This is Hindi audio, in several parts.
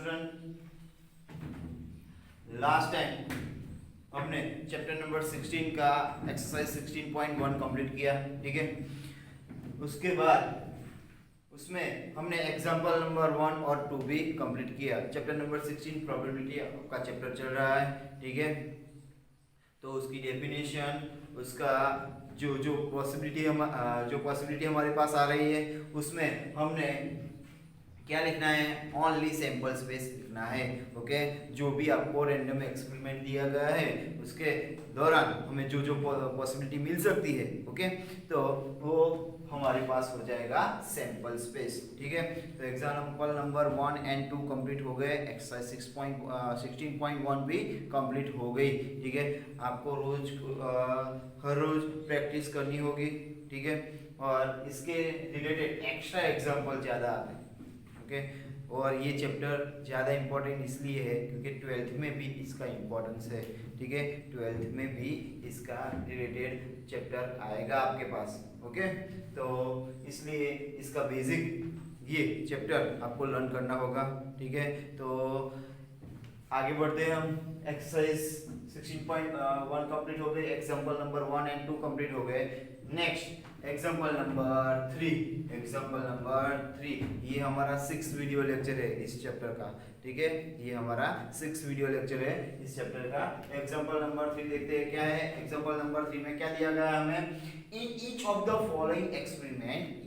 स्टूडेंट, लास्ट टाइम हमने चैप्टर नंबर 16 का एक्सरसाइज 16.1 कंप्लीट किया, ठीक है। उसके बाद उसमें हमने एग्जांपल नंबर 1 और 2 भी कंप्लीट किया। चैप्टर नंबर 16 प्रोबेबिलिटी का चैप्टर चल रहा है, ठीक है। तो उसकी डेफिनेशन, उसका जो पॉसिबिलिटी हमारे पास आ रही है उसमें हमने क्या लिखना है, ओनली सैंपल स्पेस लिखना है, ओके। जो भी आपको रैंडम एक्सपेरिमेंट दिया गया है उसके दौरान हमें जो पॉसिबिलिटी मिल सकती है, ओके, तो वो हमारे पास हो जाएगा सैंपल स्पेस, ठीक है। तो एग्जांपल नंबर 1 एंड 2 कंप्लीट हो गए, एक्सरसाइज 16.1 भी कंप्लीट हो गई, ठीक है। आपको हर रोज प्रैक्टिस करनी होगी, ठीक है। और इसके रिलेटेड एक्स्ट्रा एग्जांपल ज़्यादा आते हैं, ओके। और ये चैप्टर ज़्यादा इम्पोर्टेंट इसलिए है क्योंकि 12th में भी इसका इम्पोर्टेंस है, ठीक है। 12th में भी इसका रिलेटेड चैप्टर आएगा आपके पास, ओके। तो इसलिए इसका बेसिक ये चैप्टर आपको लर्न करना होगा, ठीक है। तो आगे बढ़ते हैं हम। एक्सरसाइज 16.1 कंप्लीट हो गई, एग्जांपल नंबर 1 एंड 2 कंप्लीट हो गए। नेक्स्ट एग्जांपल नंबर 3, ये हमारा 6 वीडियो लेक्चर है इस चैप्टर का, ठीक है। ये हमारा 6 वीडियो लेक्चर है इस चैप्टर का। एग्जांपल नंबर 3 देखते हैं क्या है। एग्जांपल नंबर 3 में क्या दिया गया है हमें, in each of the following experiment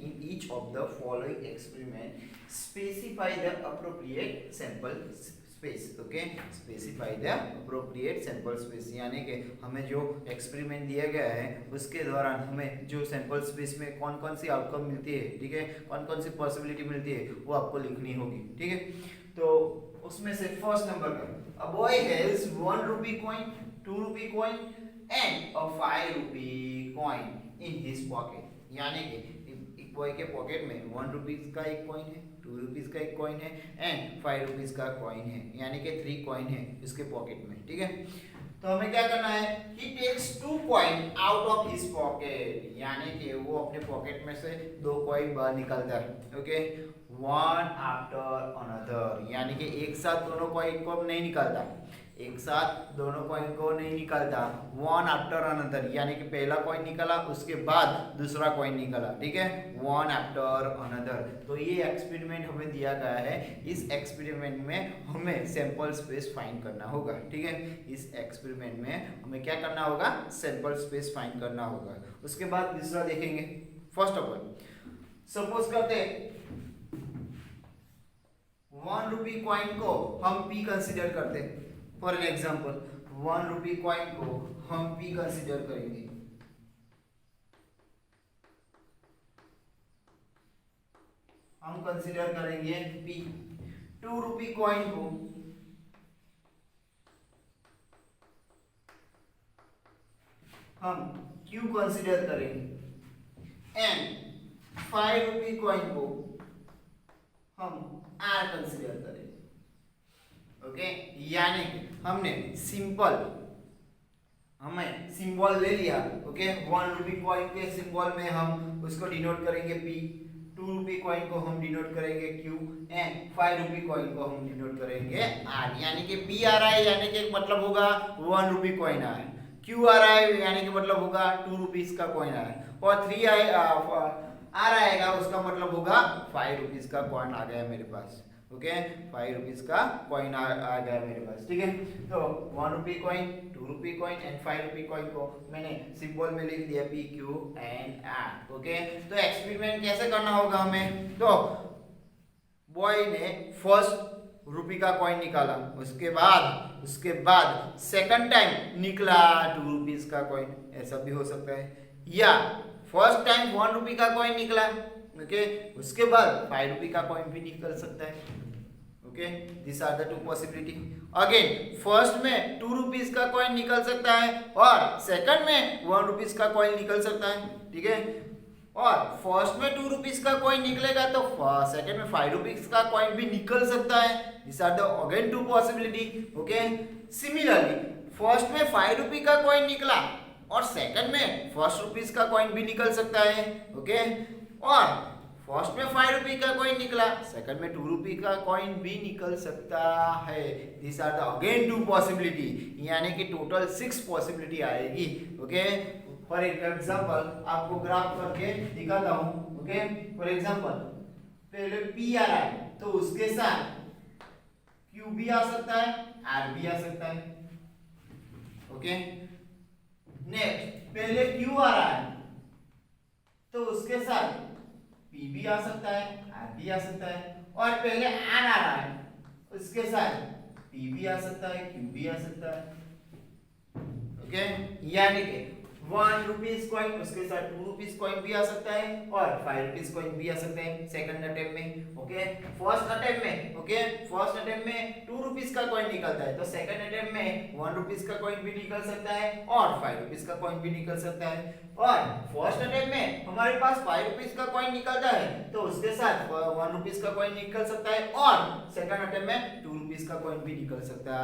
specify the appropriate sample space, okay. Specify the appropriate sample space, यानी कि हमें जो एक्सपेरिमेंट दिया गया है उसके दौरान हमें जो सैंपल स्पेस में कौन कौन सी आउटकम मिलती है, ठीक है, कौन कौन सी पॉसिबिलिटी मिलती है वो आपको लिखनी होगी, ठीक है। तो उसमें से फर्स्ट नंबर पर a boy has 1 rupee coin, 2 rupee coin and a 5 rupee coin in his pocket, यानी कि एक बॉय के पॉकेट में 1 रुपीज का एक कॉइन है, 2 रुपीज का एक कॉइन है एंड 5 रुपीज का कॉइन है, यानी कि 3 कॉइन है इसके पॉकेट में, ठीक है। तो हमें क्या करना है, he takes 2 coin out of his pocket, यानी कि वो अपने पॉकेट में से 2 कॉइन बाहर निकालता है, ओके। वन आफ्टर अनदर, यानी कि एक साथ दोनों कॉइन को नहीं निकालता, एक साथ दोनों कॉइन को नहीं निकालता। वन आफ्टर अनदर, यानी कि पहला कॉइन निकाला उसके बाद दूसरा कॉइन निकाला, ठीक है। One after another. तो ये एक्सपेरिमेंट हमें दिया गया है, इस एक्सपेरिमेंट में हमें सैंपल स्पेस फाइंड करना होगा, ठीक है। इस एक्सपेरिमेंट में हमें क्या करना होगा, सैंपल स्पेस फाइंड करना होगा। उसके बाद दूसरा देखेंगे। फर्स्ट ऑफ ऑल सपोज करते 1 रुपी कॉइन को हम पी कंसीडर करते हैं। For an example 1 rupee coin को हम पी कंसीडर करेंगे। हम कंसीडर करेंगे पी। 2 रुपी कॉइन को हम क्यू कंसीडर करेंगे एंड 5 रुपी कॉइन को हम आर कंसीडर करेंगे, ओके। यानी हमने हमें सिंबल ले लिया, ओके। 1 रुपी कॉइन के सिंबल में हम उसको डिनोट करेंगे पी, 2 रुपी कॉइन को हम डिनोट करेंगे क्यू एंड 5 रुपी कॉइन को हम डिनोट करेंगे आर, यानी कि पी आ रहा है यानी कि मतलब होगा 1 रुपी कॉइन आ है, क्यू आ रहा है यानी कि मतलब होगा 2 रुपीज का कॉइन आ है, और 3 आर आएगा उसका मतलब होगा 5 रुपीज का कॉइन आ गया मेरे पास, ओके। 5 रुपीज का कॉइन आ गया मेरे पास, ठीक है। तो 1 rupee coin, 2 rupee coin and 5 rupee coin को मैंने सिंबल में लिख दिया P Q and R, okay. तो एक्सपेरिमेंट कैसे करना होगा हमें, तो बॉय ने फर्स्ट रुपी का कॉइन निकाला, उसके बाद सेकंड टाइम निकला 2 रुपीज का कॉइन, ऐसा भी हो सकता है, या फर्स्ट टाइम 1 रुपी का कॉइन निकला, ओके, उसके बाद 5 रुपी का कॉइन भी निकल सकता है, okay. This are the 2 possibility. Again first में 2 रुपीज का कॉइन निकल सकता है और सेकंड में 1 रुपीज का कॉइन निकल सकता है, ठीक है। और फर्स्ट में 2 रुपीज का कॉइन निकलेगा तो सेकंड में 5 रुपीज का कॉइन भी निकल सकता है। This are the again 2 possibility, okay. Similarly first में 5 रुपी का कॉइन निकला और सेकंड में 1 रुपीज का कॉइन भी निकल सकता है, ओके। और फर्स्ट में 5 रुपये का कॉइन निकला, सेकंड में 2 रुपये का कॉइन भी निकल सकता है। This are the again 2 possibility, यानी कि टोटल 6 पॉसिबिलिटी आएगी। ओके, फॉर एग्जांपल आपको ग्राफ करके दिखाता हूँ। ओके, फॉर एग्जांपल पहले P आ रहा है तो उसके साथ Q भी आ सकता है, R भी आ सकता है। ओके, नेक्स्ट पहले Q आ रहा है तो उसके साथ P भी आ सकता है, R भी आ सकता है, और पहले R आ रहा है उसके साथ P भी आ सकता है, Q भी आ सकता है। ओके, यानी कि 1 रुपीज कॉइन उसके साथ 2 रुपीज कॉइन भी आ सकता है और 5 रुपीज कॉइन भी आ सकते हैं सेकंड अटेम्प्ट में। ओके, फर्स्ट अटेम्प्ट में, ओके, फर्स्ट अटेम्प्ट में 2 रुपीज का कॉइन निकलता है तो सेकंड अटेम्प्ट में 1 रुपीज का कॉइन भी निकल सकता है और 5 रुपीज का कॉइन भी निकल सकता है। और फर्स्ट अटेम्प्ट में हमारे पास 5 रुपीज का कॉइन निकलता है तो उसके साथ 1 रुपीज का कॉइन निकल सकता है और सेकंड अटेम्प्ट में 2 रुपीज का कॉइन भी निकल सकता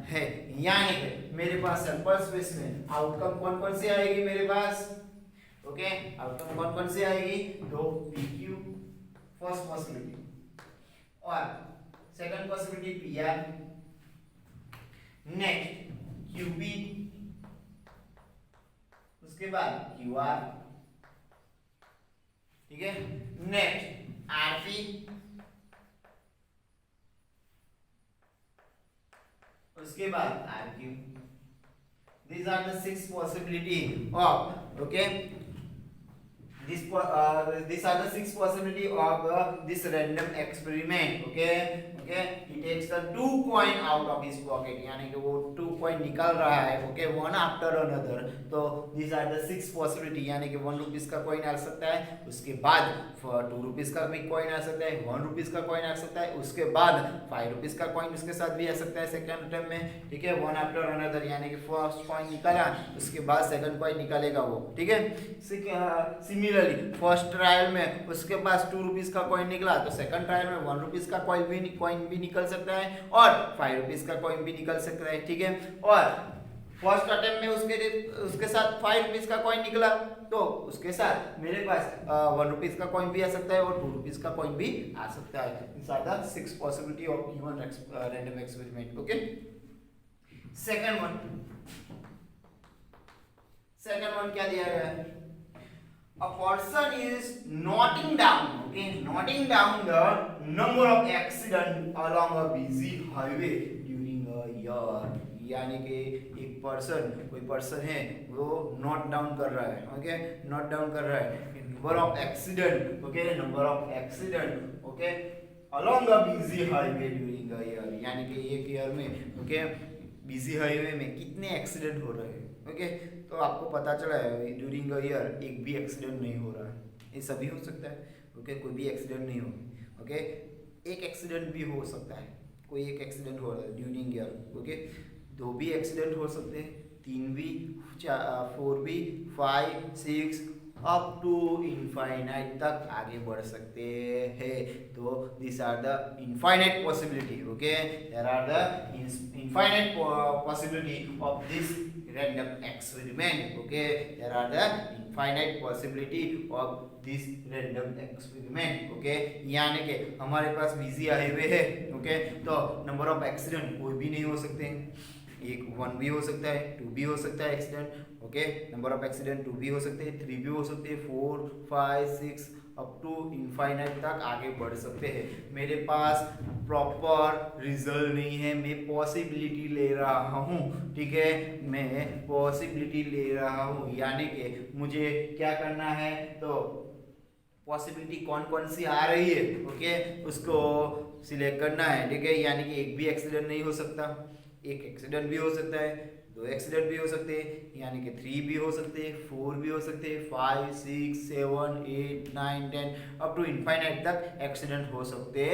है। यानी कि मेरे पास सैंपल स्पेस में आउटकम कौन कौन से आएगी मेरे पास? ओके, आउटकम कौन कौन से आएगी? तो PQ फर्स्ट पॉसिबिलिटी और second possibility PR, next QP, उसके बाद QR, ठीक है, नेक्स्ट RP, उसके बाद RQ। These are the 6 possibility of, okay, these are the 6 possibility of this random experiment. Okay, he takes the 2 coin out of his pocket, यानी कि वो 2 coin निकाल रहा है, okay, one after another। तो these are the 6 possibility, यानी कि 1 रुपीज का coin आ सकता है, उसके बाद 2 रुपीज का भी coin आ सकता है, 1 रुपीज का coin आ सकता है, उसके बाद 5 रुपीज का coin उसके साथ भी आ सकता है सेकंड अटेम्प्ट में। ठीक है, वन आफ्टर अनदर, यानी कि फर्स्ट coin निकाला उसके बाद सेकंड coin निकालेगा वो। ठीक है, सिमिलरली फर्स्ट ट्रायल में उसके पास 2 रुपीज का कॉइन निकला तो सेकंड ट्रायल में 1 रुपीज का कॉइन भी निकल सकता है और 5 रुपीज का कॉइन भी निकल सकता है। ठीक है, और फर्स्ट अटेम्प्ट में उसके साथ 5 रुपीज का कॉइन निकला तो उसके साथ मेरे पास 1 रुपीज का कॉइन भी आ सकता है और 2 रुपीज का कॉइन भी आ सकता है। These are the 6 possibility of given random experiment. Okay, second one क्या दिया गया है? A person is noting down, okay, noting down the number of accident along a busy highway during a year। यानी कि कोई पर्सन है वो नोट डाउन कर रहा है, ओके, नोट डाउन कर रहा है number of accident, okay, number of accident, okay, along a busy highway during a year, यानी कि एक ईयर में, ओके, बिजी हाईवे में कितने एक्सीडेंट हो रहे हैं। ओके, तो आपको पता चला है ड्यूरिंग अ ईयर एक भी एक्सीडेंट नहीं हो रहा है, ये सभी हो सकता है। ओके, कोई भी एक्सीडेंट नहीं हो, ओके, एक एक्सीडेंट भी हो सकता है, कोई एक एक्सीडेंट हो रहा है ड्यूरिंग ईयर। ओके, 2 भी एक्सीडेंट हो सकते हैं, 3 भी, 4 भी, 5, 6 अप टू इनफाइनाइट तक आगे बढ़ सकते हैं। तो this are the infinite possibility. Okay, there are the infinite possibility of this random experiment. Okay, there are the infinite possibility of this random experiment. Okay, यानी कि हमारे पास बिजी हाईवे है, ओके, तो नंबर ऑफ एक्सीडेंट कोई भी नहीं हो सकते, एक 1 भी हो सकता है, 2 भी हो सकता है accident. Okay, number of accident 2 भी हो सकते हैं, 3 भी हो सकते हैं, 4, 5, 6 अप टू इनफाइनाइट तक आगे बढ़ सकते हैं। मेरे पास प्रॉपर रिजल्ट नहीं है, मैं पॉसिबिलिटी ले रहा हूँ। ठीक है, मैं पॉसिबिलिटी ले रहा हूँ, यानी कि मुझे क्या करना है, तो पॉसिबिलिटी कौन कौन सी आ रही है, ओके, उसको सिलेक्ट करना है। ठीक है, यानी कि एक भी एक्सीडेंट नहीं हो सकता, एक एक्सीडेंट भी हो सकता है, 2 एक्सीडेंट भी हो सकते हैं, यानी कि 3 भी हो सकते हैं, 4 भी हो सकते हैं, 5, 6, 7, 8, 9, 10 अप टू इनफाइनाइट तक एक्सीडेंट हो सकते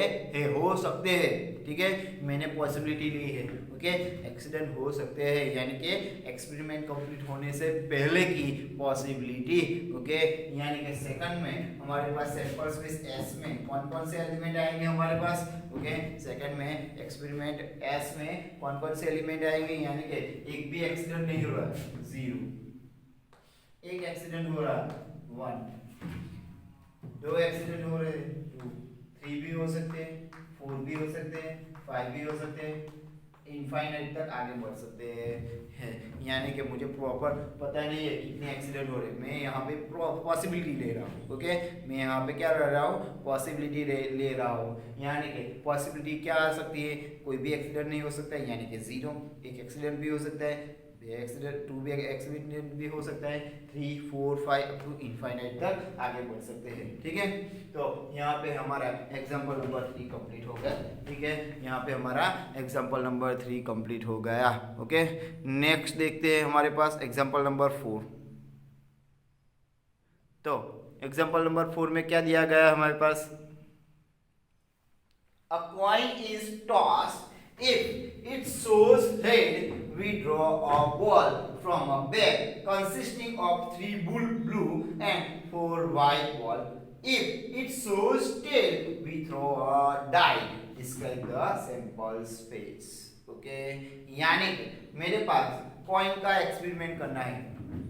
हैं। ठीक है, मैंने पॉसिबिलिटी ली है। ओके, एक्सीडेंट हो सकते हैं, यानी कि एक्सपेरिमेंट कंप्लीट होने से पहले की पॉसिबिलिटी। ओके, यानी कि सेकंड में हमारे पास सैंपल स्पेस S में कौन कौन से एलिमेंट आएंगे हमारे पास। ओके, सेकंड में एक्सपेरिमेंट S में कौन कौन से एलिमेंट आएंगे, यानी कि एक भी एक्सीडेंट नहीं हो रहा, 0, एक एक्सीडेंट हो रहा, 1, दो एक्सीडेंट हो रहे हैं, 2 3 भी हो सकते हैं, 4 भी हो सकते हैं, 5 भी हो सकते हैं, इनफाइनाइट तक आगे बढ़ सकते हैं। यानी कि मुझे प्रॉपर पता नहीं है कितने एक्सीडेंट हो रहे हैं, मैं यहाँ पे पॉसिबिलिटी ले रहा हूँ। ओके, मैं यहाँ पे क्या कर रहा हूँ, पॉसिबिलिटी ले रहा हूँ। यानी कि पॉसिबिलिटी क्या आ सकती है, कोई भी एक्सीडेंट नहीं हो सकता है, यानी कि 0, एक एक्सीडेंट भी हो सकता है, एक्सीडेंट 2 भी एक्सीडेंट भी हो सकता है, 3 4 5 अप टू इनफाइनाइट तक आगे बढ़ सकते हैं। ठीक है, तो यहाँ पे हमारा एग्जांपल नंबर 3 कंप्लीट हो गया। ठीक है, यहाँ पे हमारा एग्जांपल नंबर 3 कंप्लीट हो गया। ओके, नेक्स्ट देखते हैं हमारे पास एग्जांपल नंबर 4। तो एग्जांपल नंबर 4 में क्या दिया गया है हमारे पास, a coin is tossed. If it shows head, we draw a ball from a bag consisting of 3 blue and 4 white ball. If it shows tail, we throw a die. Describe the sample space. Okay, यानी कि मेरे पास कॉइन का एक्सपेरिमेंट करना है।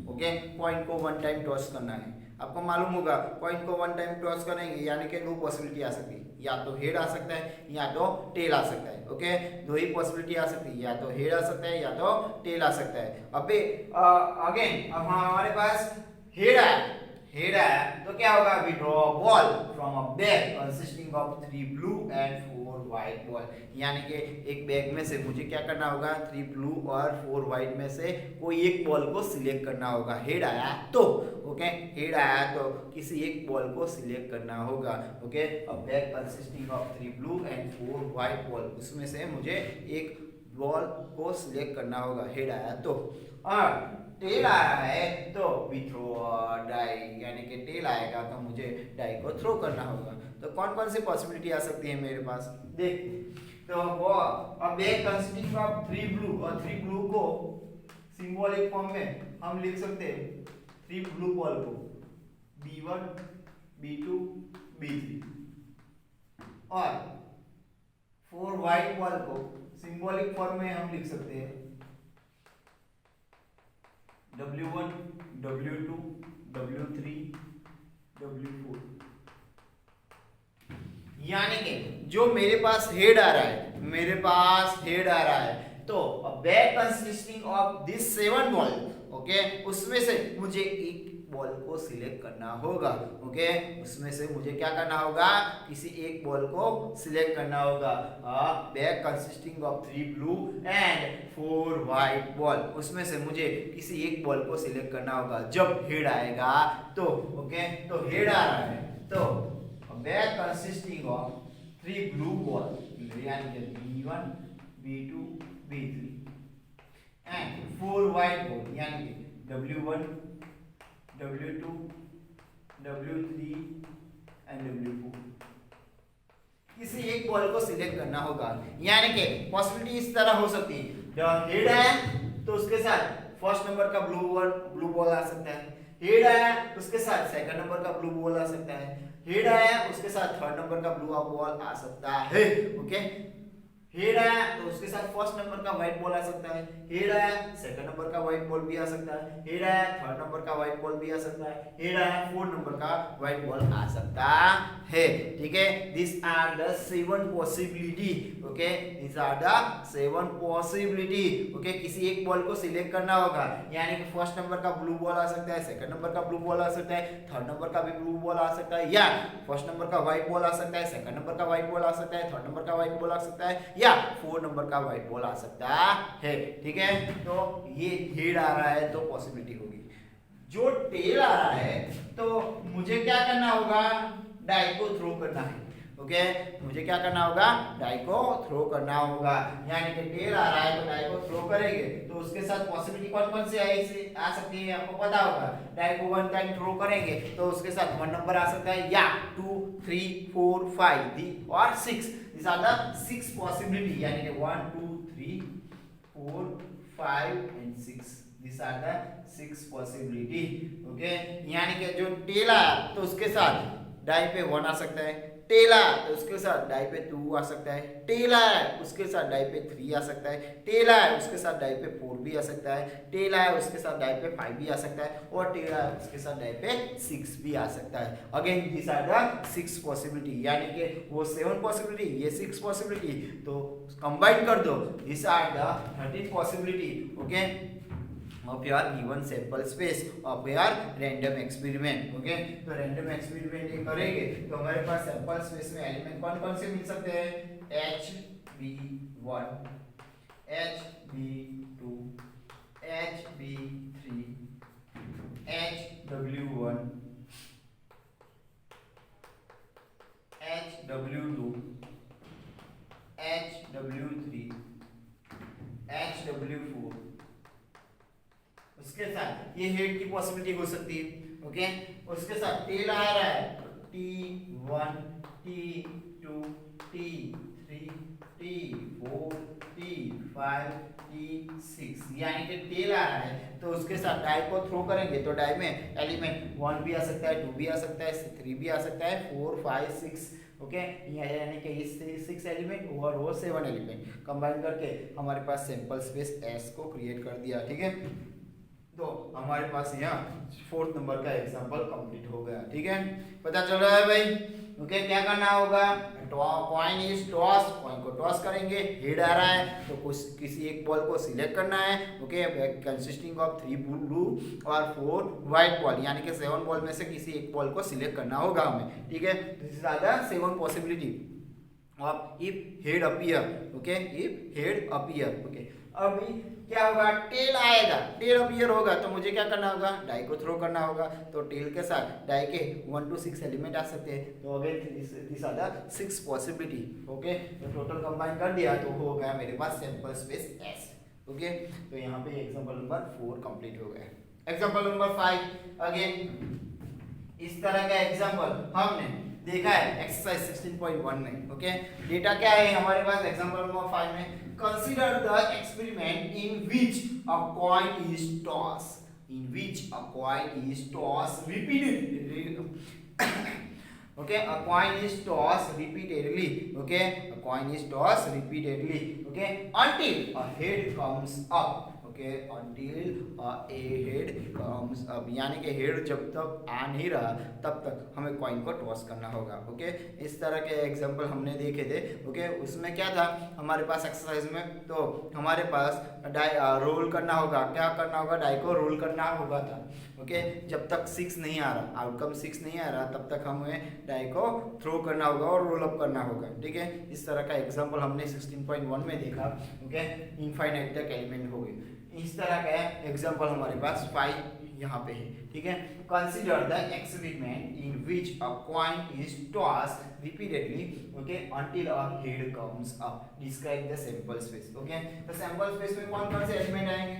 ओके, कॉइन को 1 टाइम टॉस करना है। आपको मालूम होगा कॉइन को 1 टाइम टॉस करेंगे यानी कि 2 पॉसिबिलिटी आ सकती है, या तो हेड आ सकता है या तो टेल आ सकता है। ओके, 2 ही पॉसिबिलिटी आ सकती है, या तो हेड आ सकता है या तो टेल आ सकता है। अबे अगेन अब हमारे पास हेड आया तो क्या होगा, we draw a ball from a bag consisting of 3 blue and 4 white ball. यानी कि एक बैग में से मुझे क्या करना होगा, 3 ब्लू और 4 व्हाइट में से कोई एक बॉल को सिलेक्ट करना होगा। हेड आया तो ओके, हेड आया तो किसी एक बॉल को सिलेक्ट करना होगा। Okay, a bag consisting of 3 blue and 4 white ball, उसमें से मुझे एक बॉल को सिलेक्ट करना होगा। हेड आया तो, और टेल आ रहा है तो वी थ्रो डाई, यानी कि टेल आएगा तो मुझे डाई को थ्रो करना होगा। तो कौन कौन सी पॉसिबिलिटी आ सकती है मेरे पास, देख। तो वो अब बैग कंसिस्टिंग ऑफ 3 ब्लू, और 3 ब्लू को सिंबॉलिक फॉर्म में हम लिख सकते हैं 3 ब्लू बॉल को B1 B2 B3, और 4 व्हाइट बॉल को सिंबॉलिक फॉर्म में हम लिख सकते हैं W1 W2 W3 W4। यानी कि जो मेरे पास हेड आ रहा है, तो bag consisting of this 7 ball, okay, उसमें से मुझे एक बॉल को सिलेक्ट करना होगा। ओके, उसमें से मुझे क्या करना होगा, किसी एक बॉल को सिलेक्ट करना होगा। Bag consisting of 3 blue and 4 white ball, उसमें से मुझे किसी एक बॉल को सिलेक्ट करना होगा जब हेड आएगा तो। ओके, तो हेड आ रहा है तो bag consisting of 3 blue ball, यानी कि B1 B2 B3 and 4 white ball, यानी कि W1 W2 W3 and W4, किसी एक बॉल को सिलेक्ट करना होगा। यानी कि पॉसिबिलिटी इस तरह हो सकती है, जब हेड आया तो उसके साथ फर्स्ट नंबर का ब्लू बॉल आ सकता है, हेड आया उसके साथ सेकंड नंबर का ब्लू बॉल आ सकता है, हेड आया उसके साथ थर्ड नंबर का ब्लू बॉल आ सकता है। ओके, हेड आया तो उसके साथ फर्स्ट नंबर का व्हाइट बॉल आ सकता है, हेड आया सेकंड नंबर का व्हाइट बॉल भी आ सकता है, हेड आया थर्ड नंबर का व्हाइट बॉल भी आ सकता है, हेड आया फोर्थ नंबर का व्हाइट बॉल आ सकता है। ठीक है, this are the 7 possibility. Okay, this are the 7 possibility. Okay, किसी एक बॉल को सिलेक्ट करना होगा, यानी कि फर्स्ट नंबर का ब्लू बॉल आ सकता है, सेकंड नंबर का ब्लू बॉल आ सकता है, थर्ड नंबर का भी ब्लू बॉल आ सकता है, या फर्स्ट नंबर का व्हाइट बॉल आ सकता है, सेकंड नंबर का व्हाइट बॉल आ सकता है, थर्ड नंबर का व्हाइट बॉल आ सकता है, या 4 नंबर का व्हाइट बॉल आ सकता है। ठीक है, तो ये हेड आ रहा है तो पॉसिबिलिटी होगी। जो टेल आ रहा है तो मुझे क्या करना होगा, डाई को थ्रो करना है। ओके, मुझे क्या करना होगा, डाई को थ्रो करना होगा। यानी कि टेल आ रहा है तो डाई को थ्रो करेंगे तो उसके साथ पॉसिबिलिटी कौन कौन से आ सकती है आपको पता होगा। डाई को 1 टाइम थ्रो करेंगे तो उसके साथ 1 नंबर आ सकता है, या 2 3 4 5 और 6। These are the 6 possibility, यानी कि 1 2 3 4 5 and 6। These are the 6 possibility। Okay, यानी कि जो टेल आया तो उसके साथ डाई पे 1 आ सकता है, टेल आया तो उसके साथ डाई पे 2 आ सकता है, टेल आया उसके साथ डाई पे 3 आ सकता है, टेल आया उसके साथ डाई पे 4 भी आ सकता है, टेल आया उसके साथ डाई पे 5 भी आ सकता है, और टेल आया उसके साथ डाई पे 6 भी आ सकता है। Again this are the 6 possibility, यानी कि वो 7 पॉसिबिलिटी, ये 6 पॉसिबिलिटी, तो कंबाइन कर दो, this are the 13 possibility okay of your given sample space of your random experiment। Okay तो रैंडम एक्सपेरिमेंट ये करेंगे तो हमारे पास सैंपल स्पेस में एलिमेंट कौन कौन से मिल सकते हैं, HB1, HB2, HB3, HW1, HW2, HW3, HW4। उसके साथ ये हेड की पॉसिबिलिटी हो सकती है ओके। उसके साथ टेल आ रहा है T1, T2, T3, T4, T5, T6, यानी कि टेल आ रहा है तो उसके साथ डाई को थ्रो करेंगे तो डाई में एलिमेंट 1 भी आ सकता है, 2 भी आ सकता है, 3 भी आ सकता है, 4, 5, 6 ओके यानी कि इससे 6 एलिमेंट और वो 7 एलिमेंट कंबाइन करके हमारे पास सैंपल स्पेस S को क्रिएट कर दिया। ठीक है तो हमारे पास यहाँ 4th नंबर का एग्जांपल कंप्लीट हो गया। ठीक है पता चल रहा है भाई ओके क्या करना होगा, कॉइन इज टॉस, कॉइन को टॉस करेंगे, हेड आ रहा है तो कुछ किसी एक बॉल को सिलेक्ट करना है ओके कंसिस्टिंग ऑफ 3 ब्लू और 4 व्हाइट बॉल, यानी कि 7 बॉल में से किसी एक बॉल को सिलेक्ट करना होगा हमें। ठीक है this is are the 7 possibility of if head appear okay, if head appear okay. अभी क्या होगा, टेल आएगा, टेल अपीयर होगा तो मुझे क्या करना होगा, डाई को थ्रो करना होगा, तो टेल के साथ डाई के 1 to 6 एलिमेंट आ सकते हैं, तो again this are the 6 possibility okay. तो टोटल कंबाइन कर दिया तो हो गया मेरे पास सैंपल स्पेस S ओके। तो यहाँ पे एग्जांपल नंबर 4 कंप्लीट हो गया। एग्जांपल नंबर 5 अगेन इस तरह का एग्जांपल हमने देखा है एक्सरसाइज 16.1 में ओके। डेटा क्या है हमारे पास एग्जांपल नंबर 5 में, consider the experiment in which a coin is toss, in which a coin is toss repeatedly okay, a coin is tossed repeatedly okay, a coin is tossed repeatedly okay until a head comes up okay, until a head comes up, यानी कि हेड जब तक आ नहीं रहा तब तक हमें कॉइन को टॉस करना होगा ओके। इस तरह के एग्जांपल हमने देखे थे ओके। उसमें क्या था हमारे पास एक्सरसाइज में, तो हमारे पास डाई रोल करना होगा, क्या करना होगा, डाई को रोल करना होगा था ओके। जब तक 6 नहीं आ रहा, आउटकम 6 नहीं आ रहा तब तक हमें डाई को थ्रो करना होगा और रोल अप करना होगा। ठीक है इस तरह का एग्जांपल हमने 16.1 में देखा ओके। इनफाइनाइट तक एलिमेंट हो गए, इस तरह का एग्जांपल हमारे पास 5 यहाँ पे है। ठीक है consider the experiment in which a coin is tossed repeatedly okay until a head comes up, describe the sample space okay. तो सैंपल स्पेस में कौन कौन से एलिमेंट आएंगे,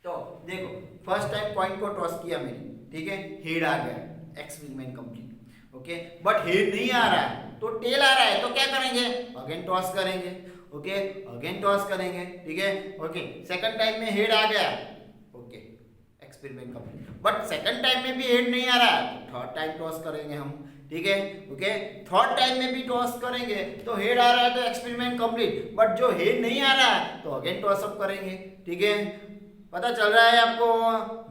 तो देखो फर्स्ट टाइम कॉइन को टॉस किया मैंने ठीक है, हेड आ गया, experiment complete okay. But head नहीं आ रहा है तो टेल आ रहा है, तो क्या करेंगे, अगेन टॉस करेंगे ओके, अगेन टॉस करेंगे। ठीक है ओके सेकंड टाइम में हेड आ गया okay, experiment complete. But second time में भी हेड नहीं आ रहा है, थर्ड टाइम टॉस करेंगे हम। ठीक है ओके थर्ड टाइम में भी टॉस करेंगे तो हेड आ रहा है तो एक्सपेरिमेंट कंप्लीट, बट जो हेड नहीं आ रहा है तो अगेन टॉस अप करेंगे। ठीक है पता चल रहा है आपको,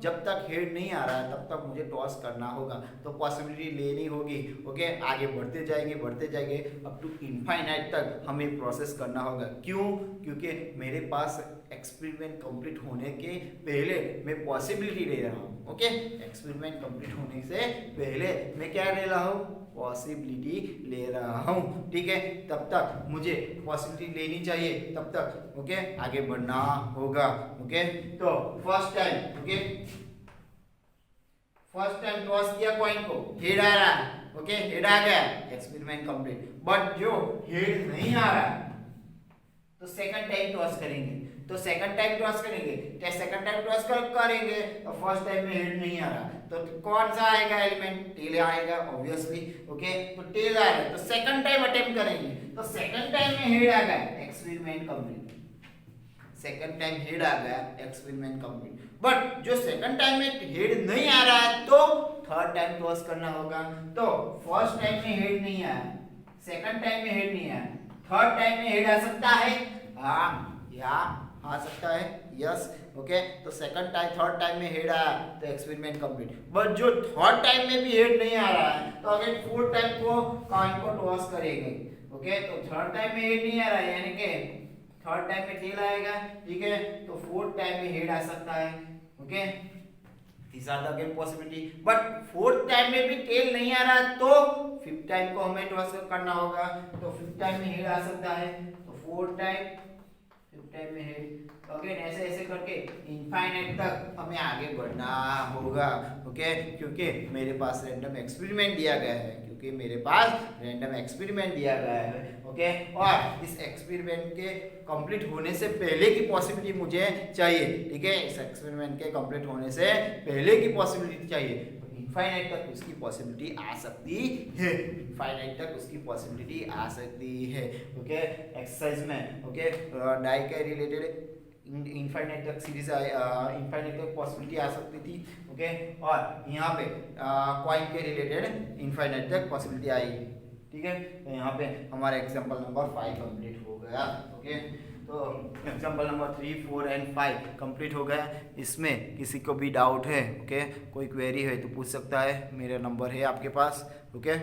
जब तक हेड नहीं आ रहा है तब तक मुझे टॉस करना होगा, तो पॉसिबिलिटी लेनी होगी ओके। आगे बढ़ते जाएंगे अप टू इनफाइनाइट तक हमें प्रोसेस करना होगा। क्यों, क्योंकि मेरे पास एक्सपेरिमेंट कंप्लीट होने के पहले मैं पॉसिबिलिटी ले रहा हूँ ओके। एक्सपेरिमेंट कंप्लीट होने से पहले मैं क्या ले रहा हूँ, पॉसिबिलिटी ले रहा हूँ। ठीक है तब तक मुझे पॉसिबिलिटी लेनी चाहिए, तब तक ओके आगे बढ़ना होगा ओके। तो फर्स्ट टाइम टॉस किया कॉइन को, हेड आ रहा है ओके, हेड आ गया, एक्सपेरिमेंट कंप्लीट। बट जो हेड नहीं आ रहा है तो सेकंड टाइम टॉस करेंगे, तो सेकंड टाइम टॉस करेंगे तो फर्स्ट टाइम में हेड नहीं आ रहा तो कौन सा आएगा एलिमेंट, टेल आएगा ऑब्वियसली ओके। तो टेल आएगा तो सेकंड टाइम अटेम्प्ट करेंगे, तो सेकंड टाइम में हेड आ गया, experiment complete. Second time head आ गया, एक्सपेरिमेंट कंप्लीट। बट जो सेकंड टाइम में हेड नहीं आ रहा है तो थर्ड टाइम टॉस करना होगा। तो फर्स्ट टाइम में हेड नहीं आया, सेकंड टाइम में हेड नहीं आया, थर्ड टाइम में हेड आ सकता है, हाँ या आ सकता है, यस ओके। तो सेकंड टाइम थर्ड टाइम में हेड आया तो एक्सपेरिमेंट कंप्लीट। बट जो थर्ड टाइम में भी हेड नहीं आ रहा है तो अगेन फोर्थ टाइम को कॉइन को टॉस करेंगे, ओके। तो थर्ड टाइम में हेड नहीं आ रहा है यानी कि थर्ड टाइम में टेल आएगा, ठीक है। तो फोर्थ टाइम में हेड आ सकता है, okay. This are the again possibility. But fourth time में भी टेल नहीं आ रहा तो फिफ्थ टाइम को हमें टॉस करना होगा। तो फिफ्थ टाइम में हेड आ सकता है, तो फोर्थ टाइम फिफ्थ टाइम में हेड, ओके। ऐसे ऐसे करके इनफाइनाइट तक हमें आगे बढ़ना होगा, ओके। क्योंकि मेरे पास रैंडम एक्सपेरिमेंट दिया गया है, क्योंकि मेरे पास रैंडम एक्सपेरिमेंट दिया गया है, ओके। और इस एक्सपेरिमेंट के कंप्लीट होने से पहले की पॉसिबिलिटी मुझे चाहिए, ठीक है। इस एक्सपेरिमेंट के कंप्लीट होने से पहले की पॉसिबिलिटी चाहिए। इनफाइनाइट तक उसकी पॉसिबिलिटी आ सकती है, इनफाइनाइट तक उसकी पॉसिबिलिटी आ सकती है, ओके। एक्सरसाइज में, ओके, डाई के रिलेटेड इनफाइनाइट तक सीरीज इनफाइनाइट तक पॉसिबिलिटी आ सकती थी, ओके। और यहाँ पे कॉइन के रिलेटेड इनफाइनाइट तक पॉसिबिलिटी आई, ठीक है। तो यहाँ पे हमारा एग्जांपल नंबर 5 कंप्लीट हो गया, ओके। तो एग्जांपल नंबर 3, 4 एंड 5 कंप्लीट हो गया। इसमें किसी को भी डाउट है, ओके, कोई क्वेरी है तो पूछ सकता है, मेरा नंबर है आपके पास, ओके।